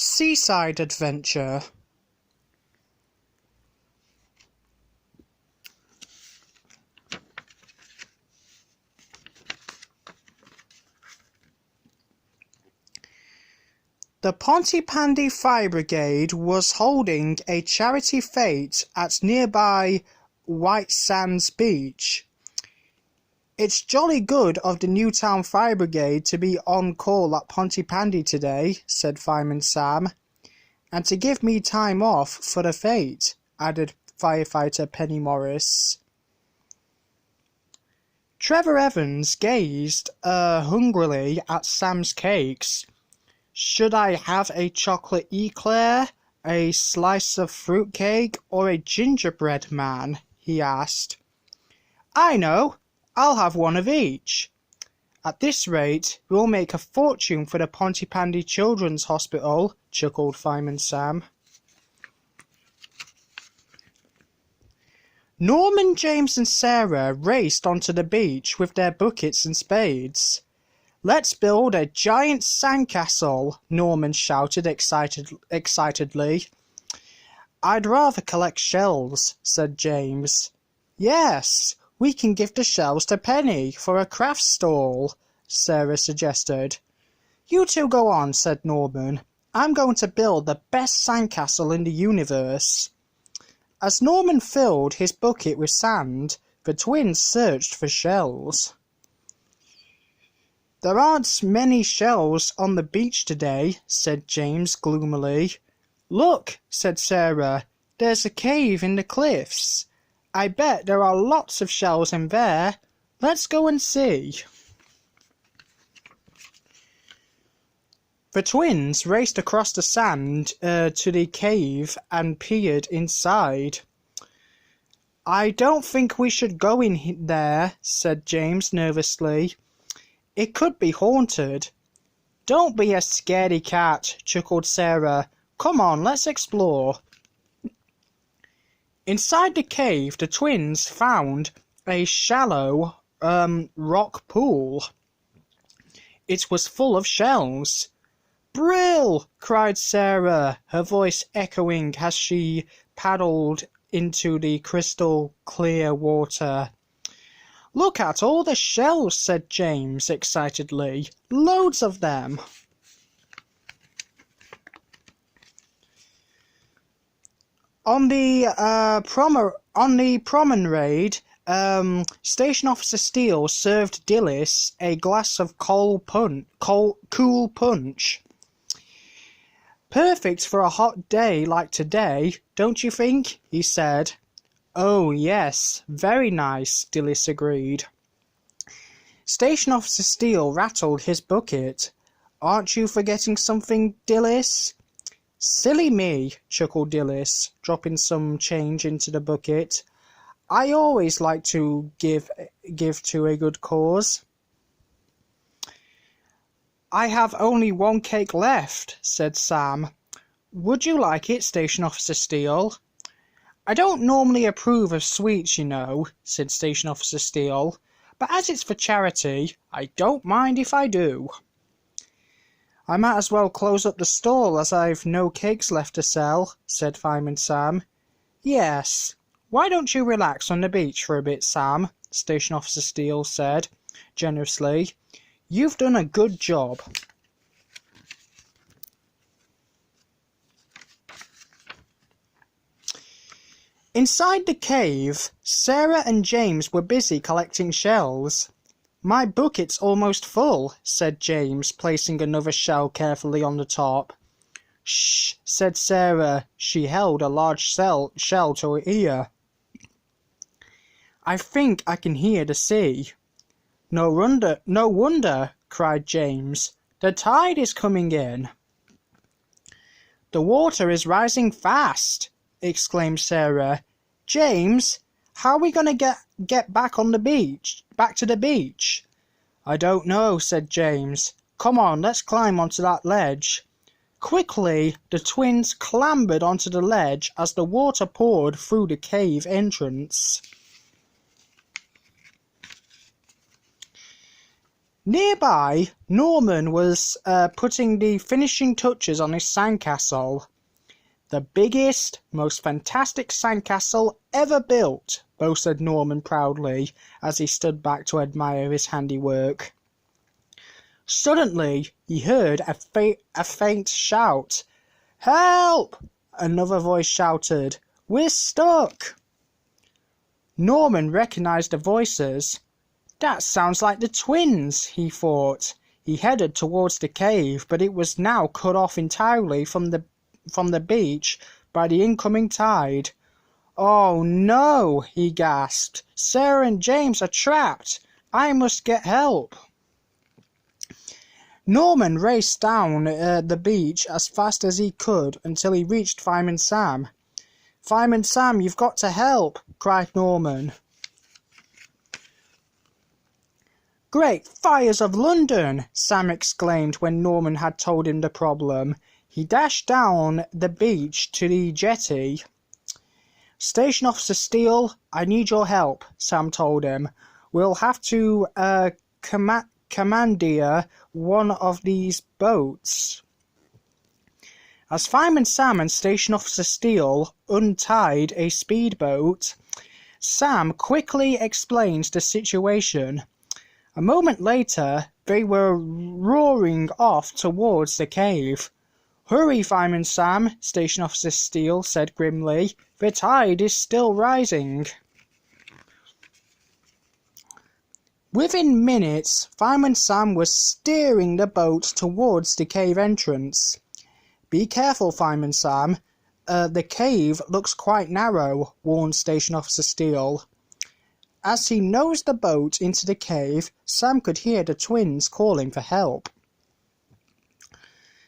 Seaside Adventure. The Pontypandy Fire Brigade was holding a charity fete at nearby White Sands Beach. It's jolly good of the Newtown Fire Brigade to be on call at Pontypandy today, said Fireman Sam, and to give me time off for the fete, added firefighter Penny Morris. Trevor Evans gazed hungrily at Sam's cakes. Should I have a chocolate eclair, a slice of fruitcake, or a gingerbread man? He asked. I know. I'll have one of each. At this rate, we'll make a fortune for the Pontypandy Children's Hospital, chuckled Fireman Sam. Norman, James and Sarah raced onto the beach with their buckets and spades. Let's build a giant sandcastle, Norman shouted excitedly. I'd rather collect shells, said James. Yes, we can give the shells to Penny for a craft stall, Sarah suggested. You two go on, said Norman. I'm going to build the best sandcastle in the universe. As Norman filled his bucket with sand, the twins searched for shells. There aren't many shells on the beach today, said James gloomily. Look, said Sarah, there's a cave in the cliffs. I bet there are lots of shells in there. Let's go and see. The twins raced across the sand to the cave and peered inside. I don't think we should go in there, said James nervously. It could be haunted. Don't be a scaredy cat, chuckled Sarah. Come on, let's explore. Inside the cave, the twins found a shallow rock pool. It was full of shells. Brill! Cried Sarah, her voice echoing as she paddled into the crystal clear water. Look at all the shells, said James excitedly. Loads of them. On the promenade, Station Officer Steele served Dillis a glass of cool punch. Perfect for a hot day like today, don't you think? He said. Oh, yes, very nice, Dillis agreed. Station Officer Steele rattled his bucket. Aren't you forgetting something, Dillis? Silly me, chuckled Dillis, dropping some change into the bucket. I always like to give to a good cause. I have only one cake left, said Sam. Would you like it, Station Officer Steele? I don't normally approve of sweets, you know, said Station Officer Steele, but as it's for charity, I don't mind if I do. I might as well close up the stall as I've no cakes left to sell, said Fireman Sam. Yes, why don't you relax on the beach for a bit, Sam, Station Officer Steele said, generously. You've done a good job. Inside the cave, Sarah and James were busy collecting shells. My bucket's almost full, said James, placing another shell carefully on the top. Shh, said Sarah. She held a large shell to her ear. I think I can hear the sea. No wonder, cried James. The tide is coming in. The water is rising fast, exclaimed Sarah. James, how are we going to get back to the beach? I don't know, said James. Come on, let's climb onto that ledge. Quickly, the twins clambered onto the ledge as the water poured through the cave entrance. Nearby, Norman was putting the finishing touches on his sandcastle. "The biggest, most fantastic sandcastle ever built," boasted Norman proudly as he stood back to admire his handiwork. Suddenly, he heard a faint shout. "Help!" another voice shouted. "We're stuck!" Norman recognized the voices. "That sounds like the twins," he thought. He headed towards the cave, but it was now cut off entirely from the beach by the incoming tide. "Oh no!" he gasped. "Sarah and James are trapped! I must get help!" Norman raced down the beach as fast as he could until he reached Fireman Sam. "Fireman Sam, you've got to help!" cried Norman. "Great fires of London!" Sam exclaimed when Norman had told him the problem. He dashed down the beach to the jetty. "Station Officer Steele, I need your help," Sam told him. "We'll have to commandeer one of these boats." As Fireman Sam and Station Officer Steele untied a speedboat, Sam quickly explained the situation. A moment later, they were roaring off towards the cave. "Hurry, Fireman Sam," Station Officer Steele said grimly. "The tide is still rising." Within minutes, Fireman Sam was steering the boat towards the cave entrance. "Be careful, Fireman Sam. The cave looks quite narrow," warned Station Officer Steele. As he nosed the boat into the cave, Sam could hear the twins calling for help.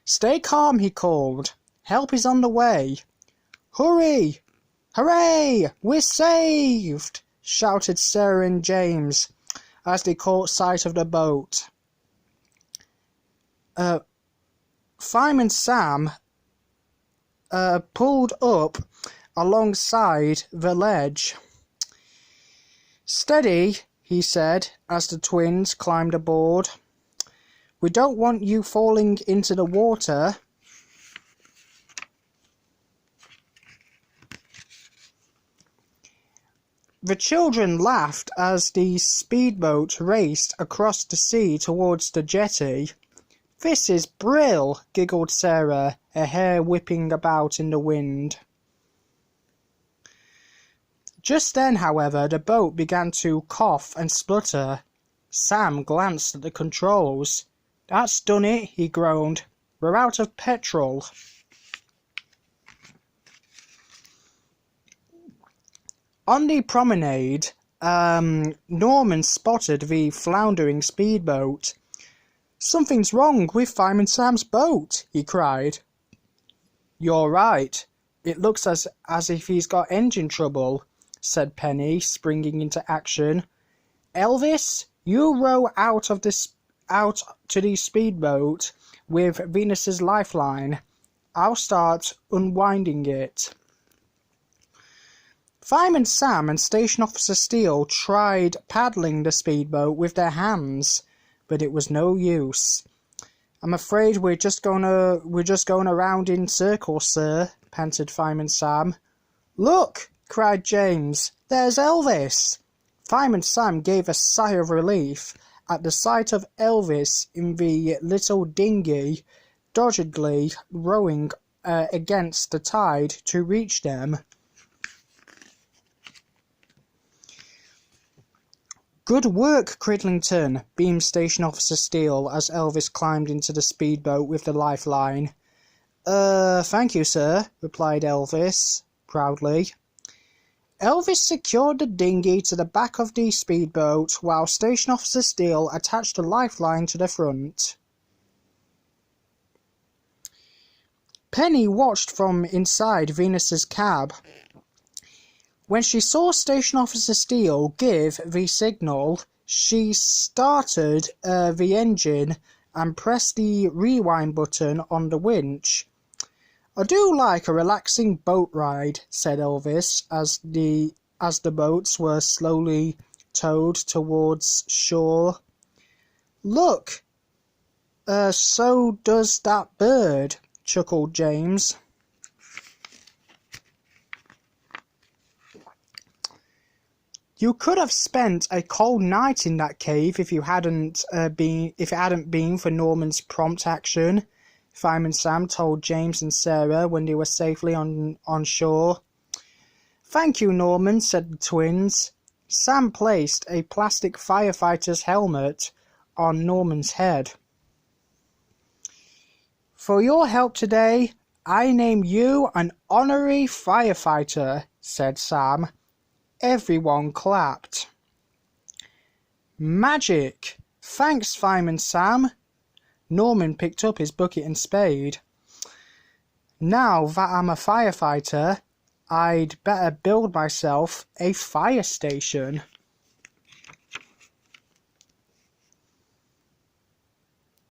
"Stay calm," he called. "Help is on the way." "Hurry! Hooray! We're saved!" shouted Sarah and James as they caught sight of the boat. Fireman Sam pulled up alongside the ledge. "Steady," he said as the twins climbed aboard. "We don't want you falling into the water." The children laughed as the speedboat raced across the sea towards the jetty. "This is brill," giggled Sarah, her hair whipping about in the wind. Just then, however, the boat began to cough and splutter. Sam glanced at the controls. "That's done it," he groaned. "We're out of petrol." On the promenade, Norman spotted the floundering speedboat. "Something's wrong with Fireman Sam's boat," he cried. "You're right. It looks as if he's got engine trouble," said Penny, springing into action. "Elvis, you row out to the speedboat with Venus's lifeline. I'll start unwinding it." Fireman Sam and Station Officer Steele tried paddling the speedboat with their hands, but it was no use. "I'm afraid we're just going around in circles, sir," panted Fireman Sam. "Look!" cried James. "There's Elvis!" Fireman Sam gave a sigh of relief at the sight of Elvis in the little dinghy, doggedly rowing against the tide to reach them. "Good work, Cridlington," beamed Station Officer Steele as Elvis climbed into the speedboat with the lifeline. Thank you, sir," replied Elvis proudly. Elvis secured the dinghy to the back of the speedboat while Station Officer Steele attached a lifeline to the front. Penny watched from inside Venus's cab. When she saw Station Officer Steele give the signal, she started the engine and pressed the rewind button on the winch. "I do like a relaxing boat ride," said Elvis as the boats were slowly towed towards shore. Look, so does that bird, chuckled James. You could have spent a cold night in that cave if it hadn't been for Norman's prompt action, Fireman Sam told James and Sarah when they were safely on shore. Thank you, Norman, said the twins. Sam placed a plastic firefighter's helmet on Norman's head. For your help today, I name you an honorary firefighter, said Sam. Everyone clapped. Magic! Thanks, Fireman Sam. Norman picked up his bucket and spade. Now that I'm a firefighter, I'd better build myself a fire station.